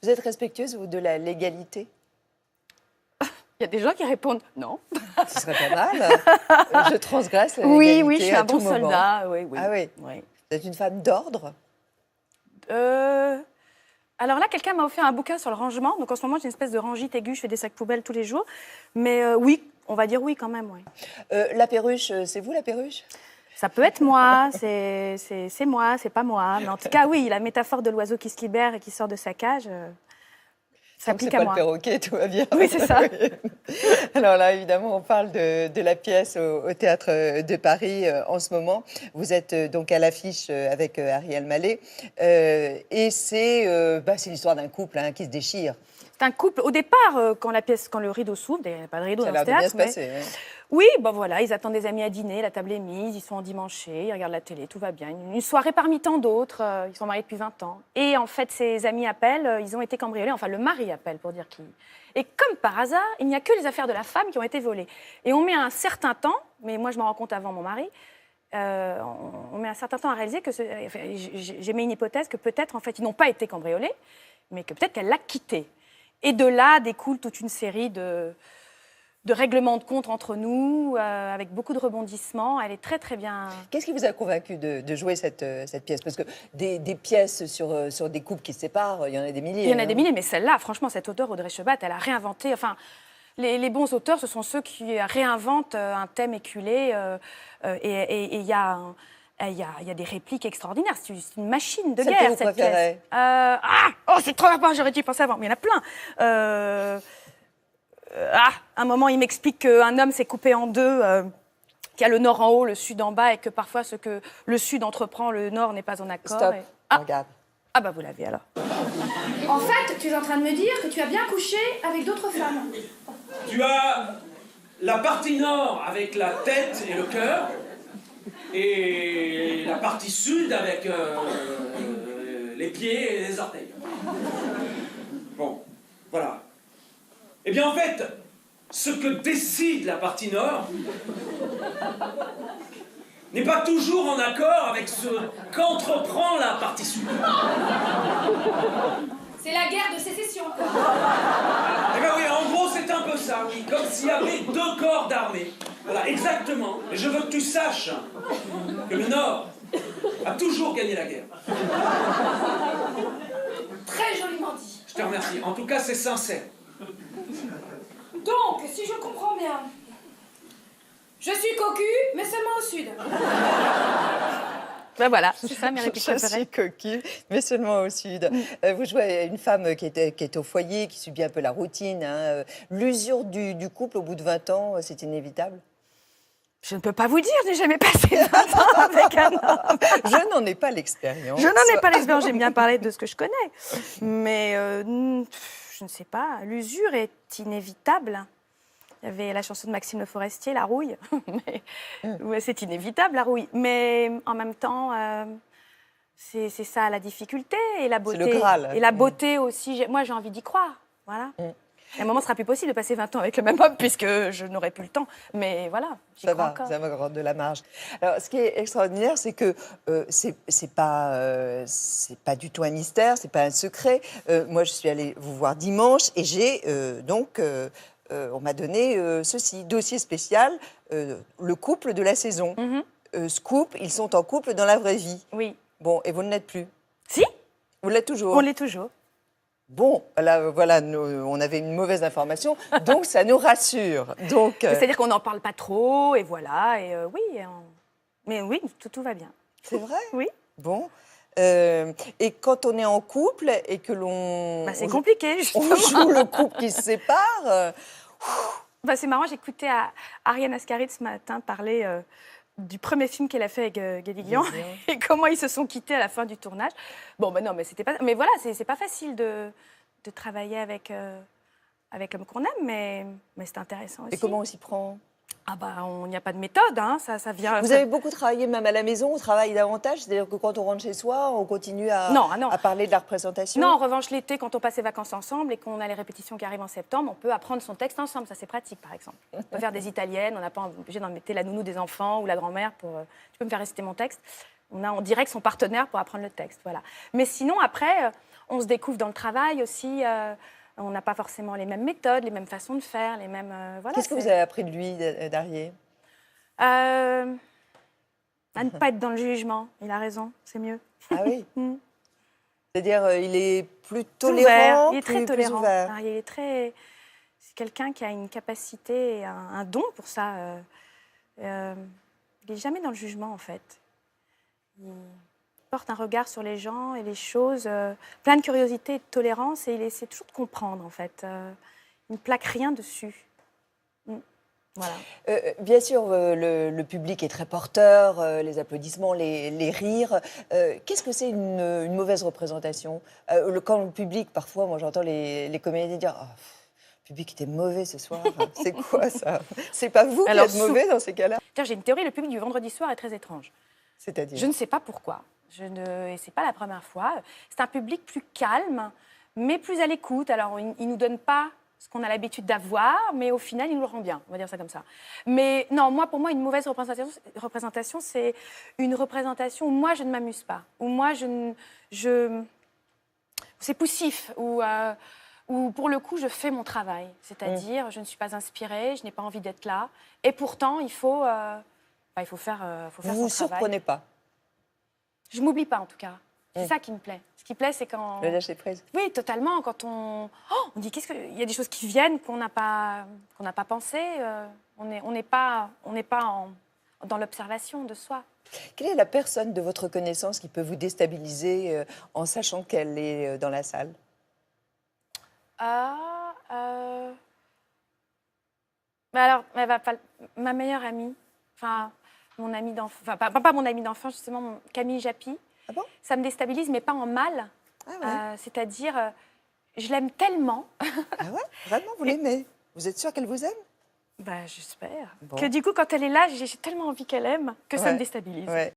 Vous êtes respectueuse, vous, de la légalité? Il y a des gens qui répondent non. Ce serait pas mal. Je transgresse la Oui, légalité oui, je suis à un bon tout moment. soldat. Oui, oui. Ah oui. Oui. Vous êtes une femme d'ordre? Alors là, quelqu'un m'a offert un bouquin sur le rangement. Donc en ce moment, j'ai une espèce de rangite aiguë. Je fais des sacs poubelles tous les jours. Mais oui, on va dire oui quand même. Oui. La perruche, c'est vous la perruche? Ça peut être moi, c'est moi, c'est pas moi. Mais en tout cas, oui, la métaphore de l'oiseau qui se libère et qui sort de sa cage s'applique à C'est pas moi. le perroquet, tout va bien. Oui, c'est ça. Alors là, évidemment, on parle de la pièce au Théâtre de Paris en ce moment. Vous êtes donc à l'affiche avec Ariel Mallet. Et c'est l'histoire d'un couple qui se déchire. C'est un couple. Au départ, quand le rideau s'ouvre, il n'y a pas de rideau Ça a dans ce l'air de bien théâtre. se passer. Oui, ben voilà, ils attendent des amis à dîner, la table est mise, ils sont endimanchés, ils regardent la télé, tout va bien. Une soirée parmi tant d'autres, ils sont mariés depuis 20 ans. Et en fait, ces amis appellent, ils ont été cambriolés, enfin le mari appelle pour dire qui. Et comme par hasard, il n'y a que les affaires de la femme qui ont été volées. Et on met un certain temps, mais moi je m'en rends compte avant mon mari, on met un certain temps à réaliser que, j'ai mis une hypothèse que peut-être en fait ils n'ont pas été cambriolés, mais que peut-être qu'elle l'a quitté. Et de là découle toute une série de règlements de compte entre nous, avec beaucoup de rebondissements. Elle est très, très bien. Qu'est-ce qui vous a convaincu de jouer cette pièce? Parce que des pièces sur des couples qui se séparent, il y en a des milliers. Il y en a des milliers, mais celle-là, franchement, cette auteure, Audrey Chebat, elle a réinventé... Enfin, les bons auteurs, ce sont ceux qui réinventent un thème éculé. Et il y a... Il y a des répliques extraordinaires. C'est une machine de Celle guerre, que vous cette préférez? pièce. C'est trop important, j'aurais dû y penser avant. Mais il y en a plein. Un moment, il m'explique qu'un homme s'est coupé en deux, qu'il y a le nord en haut, le sud en bas, et que parfois, ce que le sud entreprend, le nord n'est pas en accord. Stop, regarde. Ah bah vous l'avez alors. En fait, tu es en train de me dire que tu as bien couché avec d'autres femmes. Tu as la partie nord avec la tête et le cœur, et la partie sud avec les pieds et les orteils. Bon, voilà. Eh bien, en fait, ce que décide la partie nord n'est pas toujours en accord avec ce qu'entreprend la partie sud. C'est la guerre de sécession, quoi. Eh bien oui, en gros, c'est un peu ça, oui. Comme s'il y avait deux corps d'armée. Voilà, exactement. Et je veux que tu saches que le Nord a toujours gagné la guerre. Très joliment dit. Je te remercie. En tout cas, c'est sincère. Donc, si je comprends bien, je suis cocu, mais seulement au sud. Ben voilà, c'est ça mes répliques Je préférées. suis coquille, mais seulement au sud. Vous jouez une femme qui est au foyer, qui subit un peu la routine. L'usure du couple au bout de 20 ans, c'est inévitable? Je ne peux pas vous dire, je n'ai jamais passé 20 ans avec un homme. Je n'en ai pas l'expérience. Je n'en ai pas l'expérience, j'aime bien parler de ce que je connais. Mais je ne sais pas, l'usure est inévitable. Il y avait la chanson de Maxime Le Forestier, La Rouille. Ouais, c'est inévitable, la rouille. Mais en même temps, c'est ça la difficulté et la beauté. C'est le Graal. Et la beauté aussi, moi j'ai envie d'y croire. Voilà. À un moment, ce sera plus possible de passer 20 ans avec le même homme puisque je n'aurai plus le temps. Mais voilà, j'y Ça crois va, encore. ça va avoir de la marge. Alors, ce qui est extraordinaire, c'est que c'est pas du tout un mystère, c'est pas un secret. Moi, je suis allée vous voir dimanche et j'ai on m'a donné ceci, dossier spécial, le couple de la saison. Scoop, ils sont en couple dans la vraie vie. Oui. Bon, et vous ne l'êtes plus. Si, Vous l'êtes toujours. on l'est toujours. Bon, là, voilà, on avait une mauvaise information, donc ça nous rassure. Donc, C'est-à-dire qu'on n'en parle pas trop, et voilà. Et oui, mais oui, tout va bien. c'est vrai? Oui. Bon. Et quand on est en couple et que l'on... Bah, c'est compliqué, On justement. joue le couple qui se sépare. Bah, c'est marrant, j'écoutais Ariane Ascaride ce matin parler du premier film qu'elle a fait avec Guédiguian et comment ils se sont quittés à la fin du tournage. Bon, bah non, mais c'était pas... Mais voilà, c'est pas facile de travailler avec l'homme qu'on aime, mais c'est intéressant aussi. Et comment on s'y prend? Ah bah, il n'y a pas de méthode, hein, ça vient... Vous avez beaucoup travaillé même à la maison, on travaille davantage, c'est-à-dire que quand on rentre chez soi, on continue à parler de la représentation? Non, en revanche, l'été, quand on passe les vacances ensemble et qu'on a les répétitions qui arrivent en septembre, on peut apprendre son texte ensemble. Ça, c'est pratique, par exemple. On peut faire des italiennes, on n'a pas obligé d'en mettre la nounou des enfants ou la grand-mère pour... tu peux me faire réciter mon texte. On a en direct son partenaire pour apprendre le texte, voilà. Mais sinon, après, on se découvre dans le travail aussi. On n'a pas forcément les mêmes méthodes, les mêmes façons de faire, les mêmes... voilà, Qu'est-ce que vous avez appris de lui, Darié? À ne pas être dans le jugement. Il a raison, c'est mieux. Ah oui. Mm. C'est-à-dire, il est plus Ouvert. tolérant, Il est très plus tolérant. ouvert. Ah, il est très... C'est quelqu'un qui a une capacité, un don pour ça. Il n'est jamais dans le jugement, en fait. Il porte un regard sur les gens et les choses, plein de curiosité et de tolérance, et il essaie toujours de comprendre, en fait. Il ne plaque rien dessus. Voilà. Bien sûr, le public est très porteur, les applaudissements, les rires. Qu'est-ce que c'est une mauvaise représentation? Quand le public, parfois, moi j'entends les comédiens dire « le public était mauvais ce soir ». C'est quoi ça? C'est pas vous qui êtes mauvais dans ces cas-là? J'ai une théorie, le public du vendredi soir est très étrange. C'est-à-dire? Je ne sais pas pourquoi. Et c'est pas la première fois. C'est un public plus calme, mais plus à l'écoute. Alors, il nous donne pas ce qu'on a l'habitude d'avoir, mais au final, il nous le rend bien. On va dire ça comme ça. Mais non, pour moi, une mauvaise représentation, c'est une représentation où moi, je ne m'amuse pas, où moi, c'est poussif, où pour le coup, je fais mon travail. C'est-à-dire, je ne suis pas inspirée, je n'ai pas envie d'être là. Et pourtant, il faut faire Vous son vous travail. surprenez pas? Je m'oublie pas, en tout cas. C'est ça qui me plaît. Ce qui plaît, c'est quand... Le lâcher prise. Oui, totalement. Quand on dit il y a des choses qui viennent qu'on n'a pas pensé. On n'est pas dans l'observation de soi. Quelle est la personne de votre connaissance qui peut vous déstabiliser en sachant qu'elle est dans la salle? Ma meilleure amie, enfin mon amie d'enfance, enfin pas mon amie d'enfance justement, Camille Japy. Ah bon? Ça me déstabilise, mais pas en mal. Ah ouais. C'est-à-dire, je l'aime tellement. Ah ouais? Vraiment, vous l'aimez? Vous êtes sûre qu'elle vous aime? J'espère. Bon. Que du coup, quand elle est là, j'ai tellement envie qu'elle aime que ça Ouais. me déstabilise. Ouais.